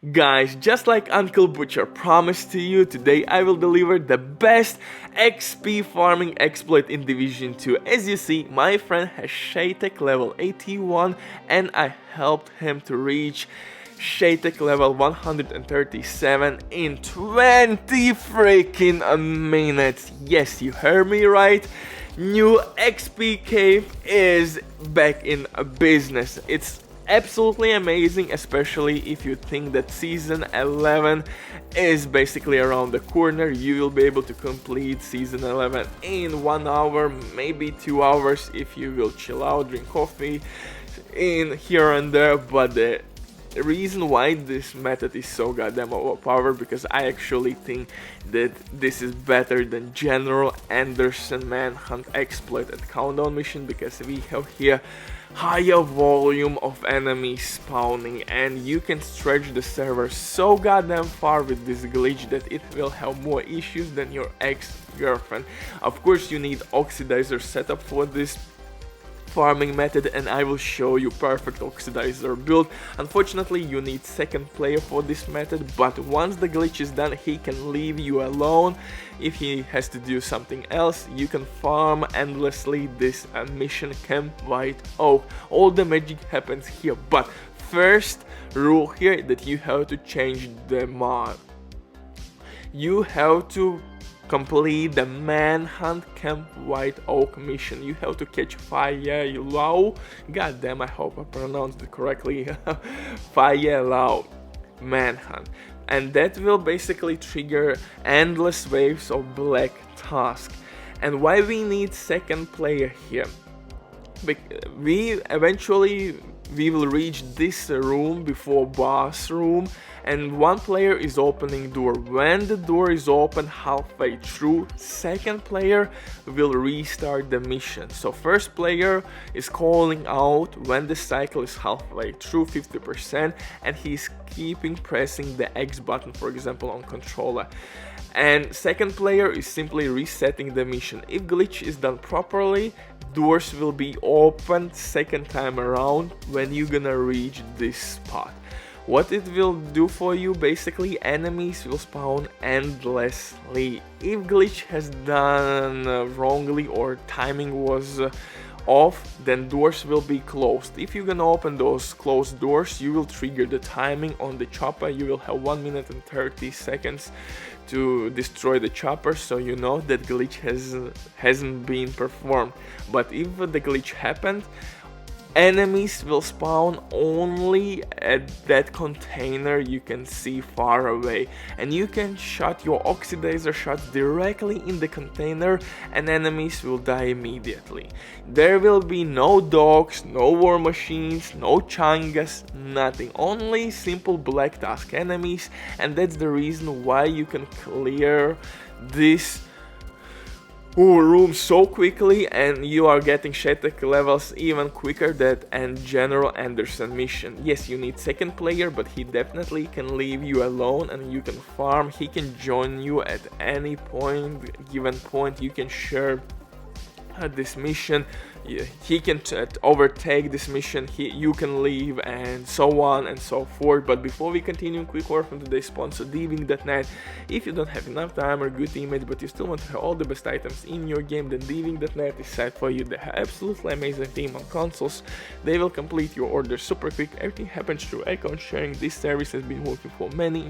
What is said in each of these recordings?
Guys, just like Uncle Butcher promised to you, today I will deliver the best XP farming exploit in Division 2. As you see, my friend has Shaytek level 81 and I helped him to reach Shaytek level 137 in 20 freaking minutes. Yes, you heard me right. New XP cave is back in business. It's absolutely amazing, especially if you think that season 11 is basically around the corner. You will be able to complete season 11 in 1 hour, maybe 2 hours if you will chill out, drink coffee in here and there. But the reason why this method is so goddamn overpowered, because I actually think that this is better than General Anderson manhunt exploit at countdown mission, because we have here higher volume of enemies spawning and you can stretch the server so goddamn far with this glitch that it will have more issues than your ex-girlfriend. Of course, you need oxidizer setup for this farming method and I will show you perfect oxidizer build. Unfortunately, you need second player for this method, but once the glitch is done, he can leave you alone. If he has to do something else, you can farm endlessly this mission Camp White Oak. All the magic happens here, but first rule here that you have to change the mod. You have to complete the manhunt Camp White Oak mission. You have to catch Fire-Lau. God damn, I hope I pronounced it correctly. Fire-Lau manhunt. And that will basically trigger endless waves of black task. And why we need second player here? We will reach this room before boss room, and one player is opening door. When the door is open halfway through, second player will restart the mission. So first player is calling out when the cycle is halfway through 50% and he's keeping pressing the X button, for example, on controller. And second player is simply resetting the mission. If glitch is done properly, doors will be opened second time around when you're gonna reach this spot. What it will do for you, basically enemies will spawn endlessly. If glitch has done wrongly or timing was off, then doors will be closed. If you're gonna open those closed doors, you will trigger the timing on the chopper. You will have 1 minute and 30 seconds to destroy the chopper, so you know that glitch hasn't been performed. But if the glitch happened, enemies will spawn only at that container you can see far away, and you can shot your oxidizer shots directly in the container and enemies will die immediately. There will be no dogs, no war machines, no changas, nothing, only simple black task enemies, and that's the reason why you can clear this room so quickly and you are getting Shaytek levels even quicker than General Anderson mission. Yes, you need second player, but he definitely can leave you alone and you can farm. He can join you at any given point. You can share this mission. He can overtake this mission, you can leave, and so on and so forth. But before we continue, quick word from today's sponsor, Diving.net. If you don't have enough time or good teammates but you still want to have all the best items in your game, then Diving.net is set for you. They have absolutely amazing team on consoles. They will complete your order super quick. Everything happens through account sharing. This service has been working for many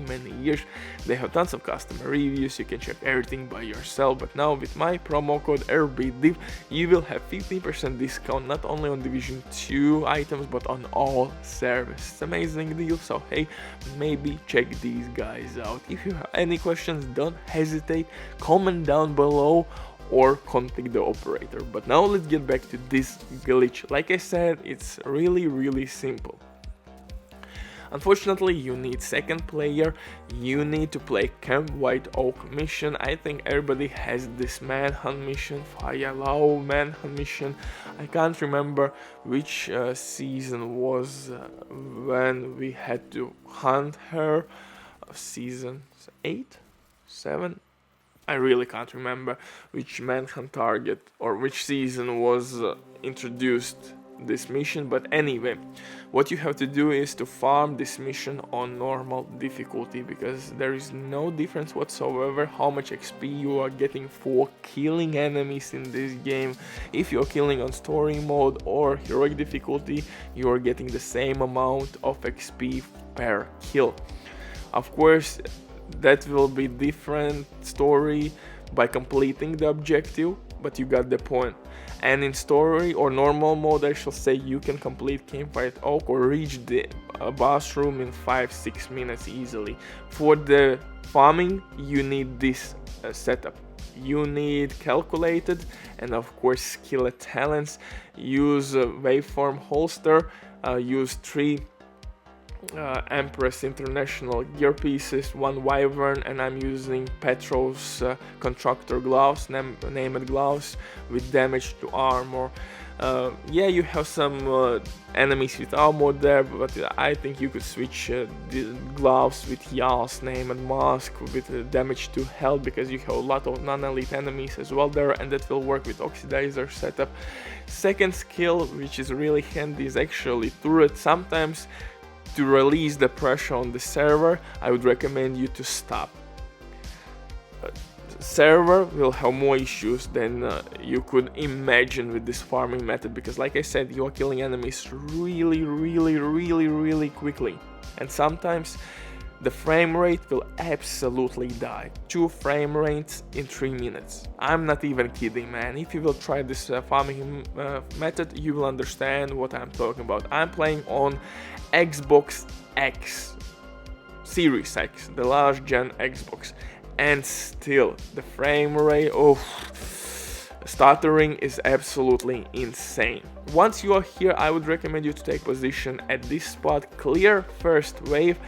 years. They have tons of customer reviews. You can check everything by yourself, but now with my promo code RBDIV you will have 15% discount not only on Division 2 items but on all service. It's amazing deal, so hey, maybe check these guys out. If you have any questions, don't hesitate, comment down below or contact the operator. But now let's get back to this glitch. Like I said, it's really simple. Unfortunately, you need second player, you need to play Camp White Oak mission. I think everybody has this manhunt mission, Fire-Lau manhunt mission. I can't remember which season was when we had to hunt her. Season 8? 7? I really can't remember which manhunt target or which season was introduced this mission. But anyway, what you have to do is to farm this mission on normal difficulty, because there is no difference whatsoever how much XP you are getting for killing enemies in this game. If you're killing on story mode or heroic difficulty, you are getting the same amount of XP per kill. Of course, that will be different story by completing the objective, but you got the point. And in story or normal mode, I shall say, you can complete Campfire Oak or reach the boss room in 5-6 minutes easily. For the farming, you need this setup. You need calculated and of course skilled talents. Use a waveform holster, use 3 Empress International gear pieces, 1 Wyvern, and I'm using Petrol's Contractor gloves, named gloves with damage to armor. Yeah, you have some enemies with armor there, but I think you could switch the gloves with Yal's named mask with damage to health, because you have a lot of non-elite enemies as well there, and that will work with Oxidizer setup. Second skill, which is really handy, is actually turret. Sometimes to release the pressure on the server, I would recommend you to stop. Server will have more issues than you could imagine with this farming method, because like I said, you are killing enemies really quickly, and sometimes the frame rate will absolutely die. 2 frame rates in 3 minutes. I'm not even kidding, man. If you will try this farming method, you will understand what I'm talking about. I'm playing on Xbox X, Series X, the last gen Xbox, and still the frame rate of stuttering is absolutely insane. Once you are here, I would recommend you to take position at this spot, clear first wave,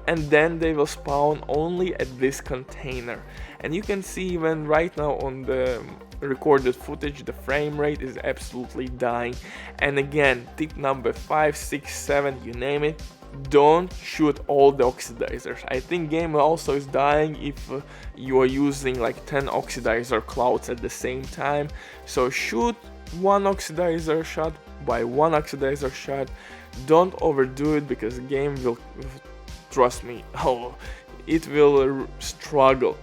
and then they will spawn only at this container. And you can see even right now on the recorded footage, the frame rate is absolutely dying. And again, tip number 5, 6, 7, you name it, don't shoot all the oxidizers. I think game also is dying if you are using like 10 oxidizer clouds at the same time. So shoot 1 oxidizer shot by 1 oxidizer shot. Don't overdo it, because the game will, trust me, it will struggle.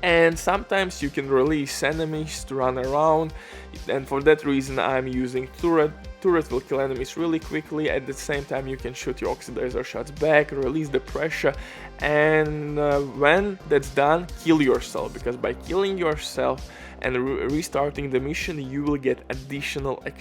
And sometimes you can release enemies to run around, and for that reason I'm using turret. Turret will kill enemies really quickly. At the same time, you can shoot your oxidizer shots back, release the pressure, and when that's done, kill yourself, because by killing yourself and restarting the mission, you will get additional XP.